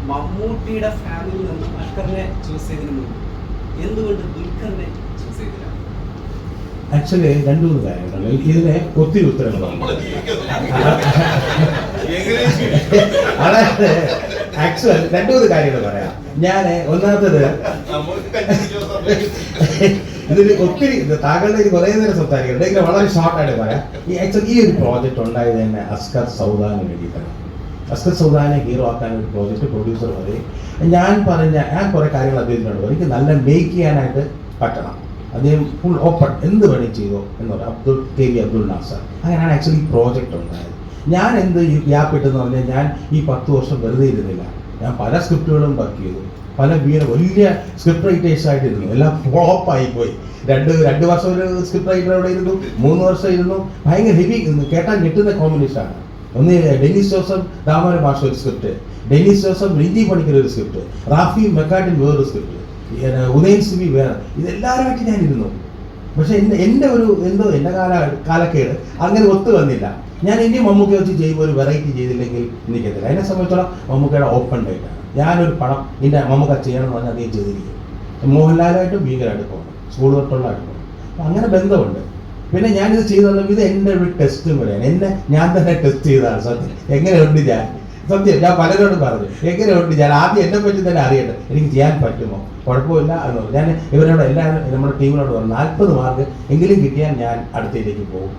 മമ്മൂട്ടിയുടെ ഫാമിലിയിൽ നിന്ന് അഷ്കറിനെ ചൂസ് ചെയ്തതിന് മുമ്പ് എന്തുകൊണ്ട് ദുൽഖറിനെ ചൂസ് ചെയ്തില്ല? ആക്ച്വലി രണ്ടു മൂന്ന് കാര്യങ്ങളുണ്ട്. ഇതിന് ഒത്തിരി ഉത്തരങ്ങളുണ്ട്. അതായത് ആക്ച്വൽ രണ്ടു മൂന്ന് കാര്യങ്ങൾ പറയാം. ഞാൻ ഒന്നാമത്തത് ഇതിന് ഒത്തിരി താങ്കളുടെ ഒരു കുറേ നേരം സംസാരിക്കുന്നുണ്ട്. ഇങ്ങനെ വളരെ ഷോർട്ടായിട്ട് പറയാം. ഈ ഒരു പ്രോജക്റ്റ് ഉണ്ടായത് തന്നെ അസ്കർ സൗദാന് വേണ്ടിയിട്ടാണ്. അസ്കർ സൗദാനെ ഹീറോ ആക്കാൻ ഒരു പ്രോജക്റ്റ് പ്രൊഡ്യൂസർ മതി. ഞാൻ കുറേ കാര്യങ്ങൾ അദ്ദേഹത്തിനോട് എനിക്ക് നല്ല മേക്ക് ചെയ്യാനായിട്ട് പറ്റണം. അദ്ദേഹം ഫുൾ ഓപ്പൺ എന്ത് വേണേലും ചെയ്തോ എന്ന് പറയാം. അബ്ദുൾ നാസർ. അങ്ങനെയാണ് ആക്ച്വലി ഈ പ്രോജക്റ്റ് ഉണ്ടായത്. ഞാൻ എന്ത് ഈ ഗ്യാപ്പ് ഇട്ടെന്ന് പറഞ്ഞാൽ ഞാൻ ഈ 10 വർഷം വെറുതെ ഇരുന്നില്ല. ഞാൻ പല സ്ക്രിപ്റ്റുകളും വർക്ക് ചെയ്തു. പല വലിയ സ്ക്രിപ്റ്റ് റൈറ്റേഴ്സായിട്ട് ഇരുന്നു. എല്ലാം ഫ്ലോപ്പായി പോയി. രണ്ട് വർഷം ഒരു സ്ക്രിപ്റ്റ് റൈറ്റർ അവിടെ ഇരുന്നു, 3 വർഷം ഇരുന്നു. ഭയങ്കര ഹെവി കേട്ടാൽ ഞെട്ടുന്ന കോമ്പിനേഷനാണ്. ഒന്ന് ഡെന്നിസ് ജോസഫ് ദാമോദരൻ മാഷ് ഒരു സ്ക്രിപ്റ്റ്, ഡെന്നിസ് ജോസഫ് റിഞ്ചി പണിക്കർ ഒരു സ്ക്രിപ്റ്റ്, റാഫി മെക്കാട്ടിൻ വേറൊരു സ്ക്രിപ്റ്റ്, ഉദയൻ സിബി വേറെ. ഇതെല്ലാവരുമായിട്ട് ഞാൻ ഇരുന്നു. പക്ഷെ എൻ്റെ എൻ്റെ കാലക്കേട് അങ്ങനെ ഒത്തു വന്നില്ല. ഞാൻ ഇനി മമ്മൂക്ക വെച്ച് ചെയ്യുമ്പോൾ ഒരു വെറൈറ്റി ചെയ്തില്ലെങ്കിൽ എനിക്കത്തില്ല. എന്നെ സംബന്ധിച്ചോളം മമ്മൂക്കയുടെ ഓപ്പൺ ഡേറ്റാണ്. ഞാനൊരു പടം എൻ്റെ മമ്മൂക്ക ചെയ്യണം എന്ന് പറഞ്ഞാൽ അദ്ദേഹം ചെയ്തിരിക്കും. മോഹൻലാലായിട്ടും ഭീകരമായിട്ട് പോകണം, സ്കൂൾ തൊട്ടുള്ള പോകണം. അങ്ങനെ ബന്ധമുണ്ട്. പിന്നെ ഞാനിത് ചെയ്തത് ഇത് എൻ്റെ ഒരു ടെസ്റ്റും കൂടെയാണ്. ഞാൻ തന്നെ ടെസ്റ്റ് ചെയ്തതാണ്. സത്യം എങ്ങനെയുണ്ട് ഞാൻ പലരോടും പറഞ്ഞു എങ്ങനെയുണ്ട് ഞാൻ ആദ്യം എന്നെ പറ്റി തന്നെ അറിയട്ടെ, എനിക്ക് ചെയ്യാൻ പറ്റുമോ, കുഴപ്പമില്ല എന്ന് പറഞ്ഞു. ഞാൻ ഇവരോട് എല്ലാവരും നമ്മുടെ ടീമിനോട് പറഞ്ഞു 40 മാർക്ക് എങ്കിലും കിട്ടിയാൽ ഞാൻ അടുത്തയിലേക്ക് പോകും.